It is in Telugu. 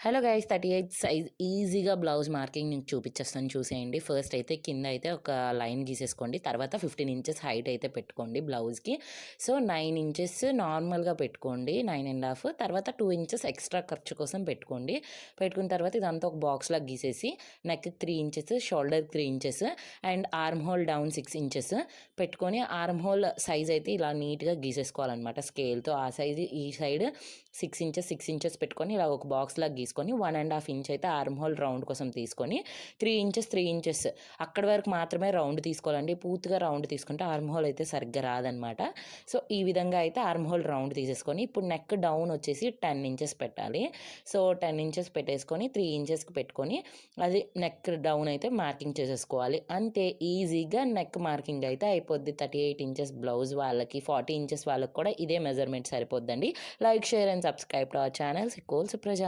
హలో గైస్ 38 సైజ్ ఈజీగా బ్లౌజ్ మార్కింగ్ నేను చూపించేస్తాను చూసేయండి. ఫస్ట్ అయితే కింద అయితే ఒక లైన్ గీసేసుకోండి. తర్వాత 15 ఇంచెస్ హైట్ అయితే పెట్టుకోండి బ్లౌజ్కి. సో 9 ఇంచెస్ నార్మల్గా పెట్టుకోండి, 9.5. తర్వాత 2 ఇంచెస్ ఎక్స్ట్రా ఖర్చు కోసం పెట్టుకోండి. పెట్టుకున్న తర్వాత ఇదంతా ఒక బాక్స్లా గీసేసి neck 3 inches, shoulder 3 inches and arm hole down 6 inches పెట్టుకొని ఆర్మ్ హోల్ సైజ్ అయితే ఇలా నీట్గా గీసేసుకోవాలన్నమాట స్కేల్తో. ఆ సైజు ఈ సైడ్ 6 ఇంచెస్ పెట్టుకొని ఇలా ఒక బాక్స్లా గీసుకొని 1.5 ఇంచ్ అయితే ఆర్మ్ హోల్ రౌండ్ కోసం తీసుకొని 3 ఇంచెస్ అక్కడి వరకు మాత్రమే రౌండ్ తీసుకోవాలండి. పూర్తిగా రౌండ్ తీసుకుంటే ఆర్మ్ హోల్ అయితే సరిగ్గా రాదనమాట. సో ఈ విధంగా అయితే ఆర్మ్ హోల్ రౌండ్ తీసేసుకొని ఇప్పుడు నెక్ డౌన్ వచ్చేసి 10 ఇంచెస్ పెట్టాలి. సో 10 ఇంచెస్ పెట్టేసుకొని 3 ఇంచెస్కి పెట్టుకొని అది నెక్ డౌన్ అయితే మార్కింగ్ చేసేసుకోవాలి. అంతే, ఈజీగా నెక్ మార్కింగ్ అయితే అయిపోద్ది. 38 ఇంచెస్ బ్లౌజ్ వాళ్ళకి, 40 ఇంచెస్ వాళ్ళకి కూడా ఇదే మెజర్మెంట్ సరిపోద్దండి. Like, share and subscribe to our channel Sikol Supraja.